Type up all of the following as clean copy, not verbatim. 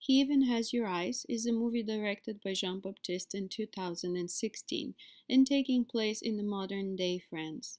He Even Has Your Eyes is a movie directed by Jean-Baptiste in 2016 and taking place in the modern-day France.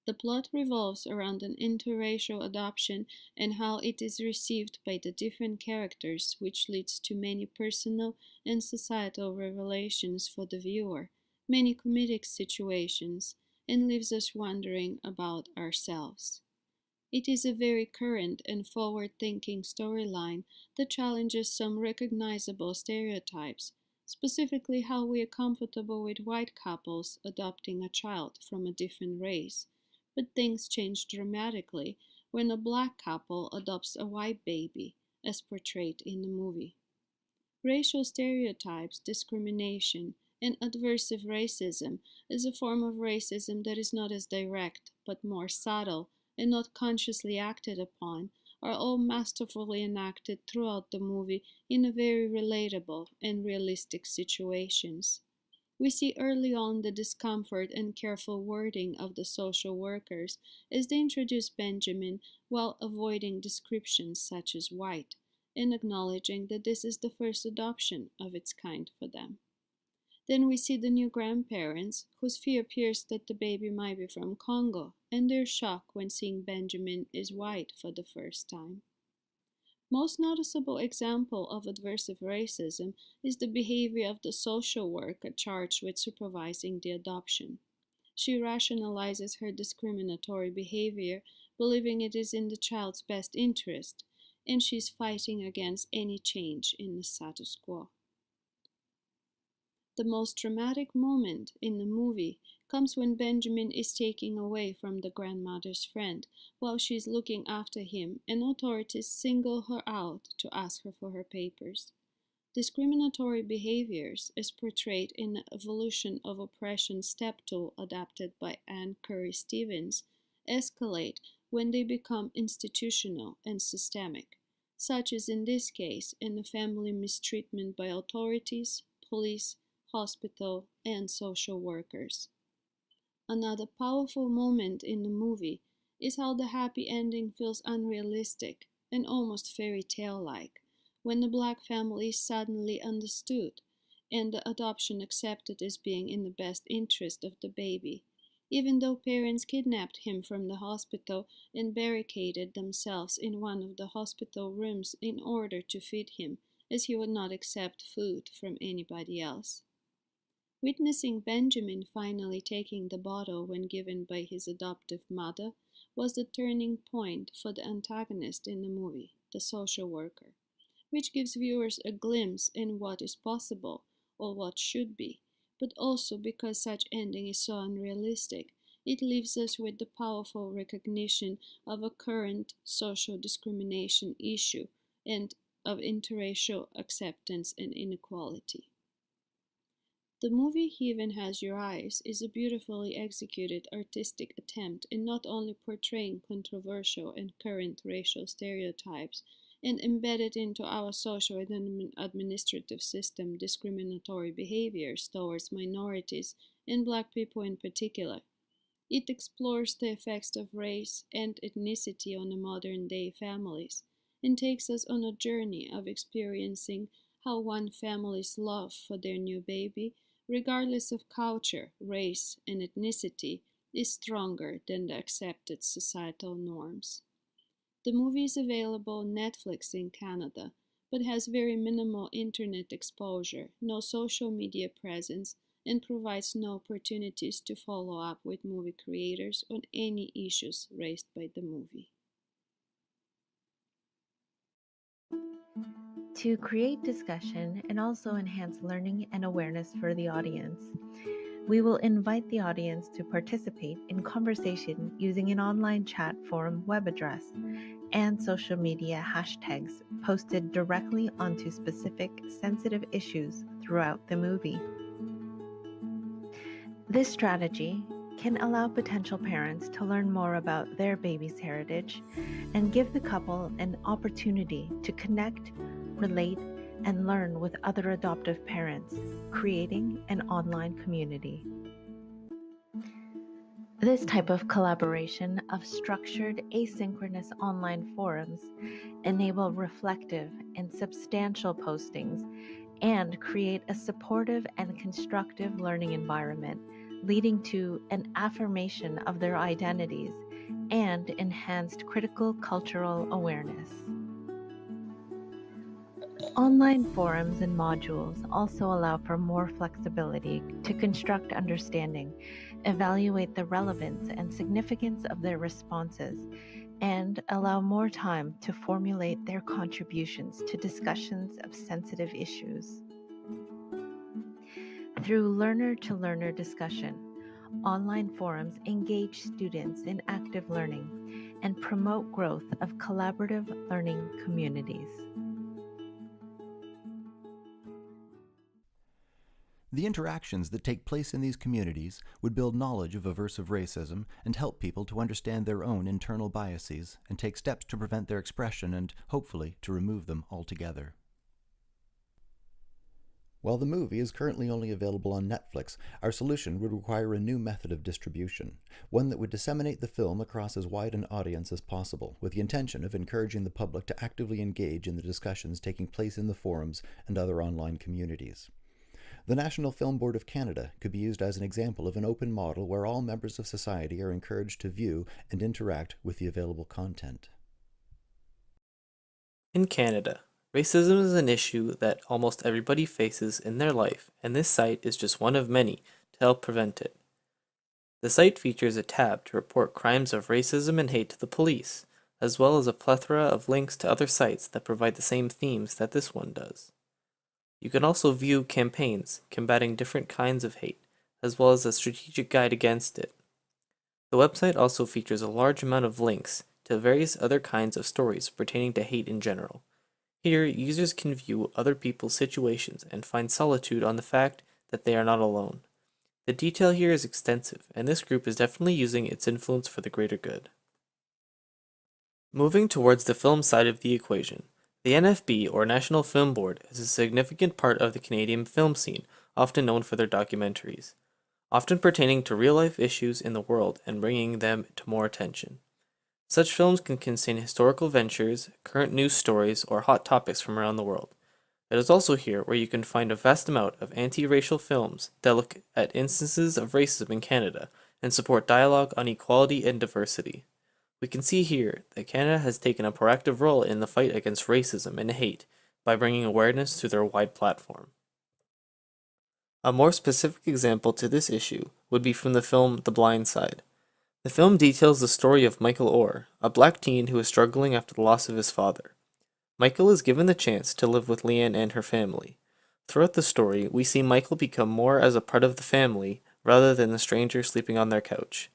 The plot revolves around an interracial adoption and how it is received by the different characters, which leads to many personal and societal revelations for the viewer, many comedic situations, and leaves us wondering about ourselves. It is a very current and forward-thinking storyline that challenges some recognizable stereotypes, specifically how we are comfortable with white couples adopting a child from a different race. But things change dramatically when a black couple adopts a white baby, as portrayed in the movie. Racial stereotypes, discrimination, and adversive racism is a form of racism that is not as direct but more subtle and not consciously acted upon, are all masterfully enacted throughout the movie in a very relatable and realistic situations. We see early on the discomfort and careful wording of the social workers as they introduce Benjamin while avoiding descriptions such as white and acknowledging that this is the first adoption of its kind for them. Then we see the new grandparents, whose fear appears that the baby might be from Congo, and their shock when seeing Benjamin is white for the first time. Most noticeable example of adversive racism is the behavior of the social worker charged with supervising the adoption. She rationalizes her discriminatory behavior, believing it is in the child's best interest, and she's fighting against any change in the status quo. The most dramatic moment in the movie comes when Benjamin is taken away from the grandmother's friend while she is looking after him and authorities single her out to ask her for her papers. Discriminatory behaviors, as portrayed in the Evolution of Oppression step tool adapted by Anne Curry Stevens, escalate when they become institutional and systemic, such as in this case in the family mistreatment by authorities, police, hospital, and social workers. Another powerful moment in the movie is how the happy ending feels unrealistic and almost fairy tale-like when the black family is suddenly understood and the adoption accepted as being in the best interest of the baby, even though parents kidnapped him from the hospital and barricaded themselves in one of the hospital rooms in order to feed him, as he would not accept food from anybody else. Witnessing Benjamin finally taking the bottle when given by his adoptive mother was the turning point for the antagonist in the movie, the social worker, which gives viewers a glimpse in what is possible or what should be, but also because such ending is so unrealistic, it leaves us with the powerful recognition of a current social discrimination issue and of interracial acceptance and inequality. The movie He Even Has Your Eyes is a beautifully executed artistic attempt in not only portraying controversial and current racial stereotypes and embedded into our social and administrative system discriminatory behaviors towards minorities and black people in particular. It explores the effects of race and ethnicity on the modern-day families and takes us on a journey of experiencing how one family's love for their new baby, regardless of culture, race, and ethnicity, is stronger than the accepted societal norms. The movie is available on Netflix in Canada, but has very minimal internet exposure, no social media presence, and provides no opportunities to follow up with movie creators on any issues raised by the movie. To create discussion and also enhance learning and awareness for the audience, we will invite the audience to participate in conversation using an online chat forum web address and social media hashtags posted directly onto specific sensitive issues throughout the movie. This strategy can allow potential parents to learn more about their baby's heritage and give the couple an opportunity to connect, relate, and learn with other adoptive parents, creating an online community. This type of collaboration of structured asynchronous online forums enable reflective and substantial postings and create a supportive and constructive learning environment, leading to an affirmation of their identities and enhanced critical cultural awareness. Online forums and modules also allow for more flexibility to construct understanding, evaluate the relevance and significance of their responses, and allow more time to formulate their contributions to discussions of sensitive issues. Through learner-to-learner discussion, online forums engage students in active learning and promote growth of collaborative learning communities. The interactions that take place in these communities would build knowledge of aversive racism and help people to understand their own internal biases and take steps to prevent their expression and, hopefully, to remove them altogether. While the movie is currently only available on Netflix, our solution would require a new method of distribution, one that would disseminate the film across as wide an audience as possible, with the intention of encouraging the public to actively engage in the discussions taking place in the forums and other online communities. The National Film Board of Canada could be used as an example of an open model where all members of society are encouraged to view and interact with the available content. In Canada, racism is an issue that almost everybody faces in their life, and this site is just one of many to help prevent it. The site features a tab to report crimes of racism and hate to the police, as well as a plethora of links to other sites that provide the same themes that this one does. You can also view campaigns combating different kinds of hate, as well as a strategic guide against it. The website also features a large amount of links to various other kinds of stories pertaining to hate in general. Here, users can view other people's situations and find solitude on the fact that they are not alone. The detail here is extensive, and this group is definitely using its influence for the greater good. Moving towards the film side of the equation, the NFB, or National Film Board, is a significant part of the Canadian film scene, often known for their documentaries, often pertaining to real-life issues in the world and bringing them to more attention. Such films can contain historical ventures, current news stories, or hot topics from around the world. It is also here where you can find a vast amount of anti-racial films that look at instances of racism in Canada and support dialogue on equality and diversity. We can see here that Canada has taken a proactive role in the fight against racism and hate by bringing awareness to their wide platform. A more specific example to this issue would be from the film The Blind Side. The film details the story of Michael Orr, a black teen who is struggling after the loss of his father. Michael is given the chance to live with Leanne and her family. Throughout the story, we see Michael become more as a part of the family rather than a stranger sleeping on their couch.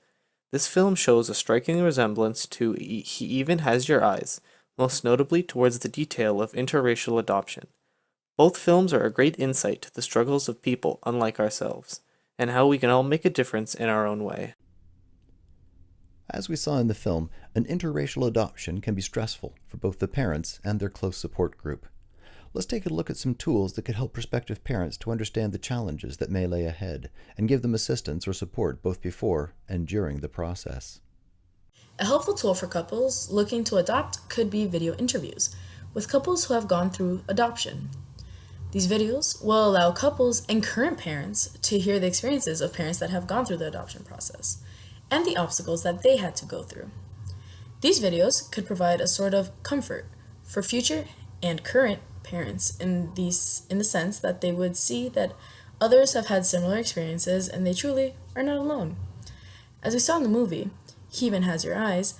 This film shows a striking resemblance to He Even Has Your Eyes, most notably towards the detail of interracial adoption. Both films are a great insight to the struggles of people unlike ourselves, and how we can all make a difference in our own way. As we saw in the film, an interracial adoption can be stressful for both the parents and their close support group. Let's take a look at some tools that could help prospective parents to understand the challenges that may lay ahead and give them assistance or support both before and during the process. A helpful tool for couples looking to adopt could be video interviews with couples who have gone through adoption. These videos will allow couples and current parents to hear the experiences of parents that have gone through the adoption process and the obstacles that they had to go through. These videos could provide a sort of comfort for future and current parents in the sense that they would see that others have had similar experiences and they truly are not alone. As we saw in the movie, He Even Has Your Eyes,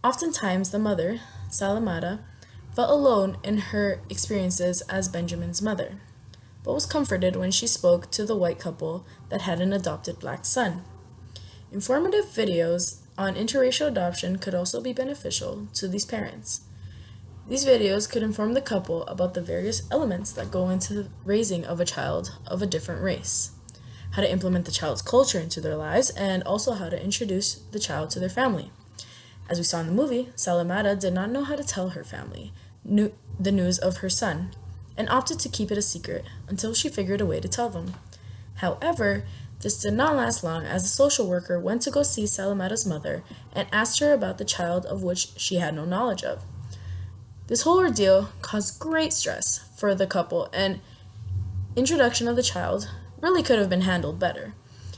oftentimes the mother, Salamata, felt alone in her experiences as Benjamin's mother, but was comforted when she spoke to the white couple that had an adopted black son. Informative videos on interracial adoption could also be beneficial to these parents. These videos could inform the couple about the various elements that go into the raising of a child of a different race, how to implement the child's culture into their lives, and also how to introduce the child to their family. As we saw in the movie, Salamata did not know how to tell her family the news of her son, and opted to keep it a secret until she figured a way to tell them. However, This did not last long, as the social worker went to go see Salamata's mother and asked her about the child of which she had no knowledge of. This whole ordeal caused great stress for the couple, and introduction of the child really could have been handled better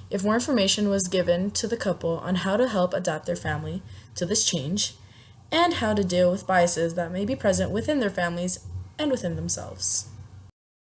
if more information was given to the couple on how to help adapt their family to this change and how to deal with biases that may be present within their families and within themselves.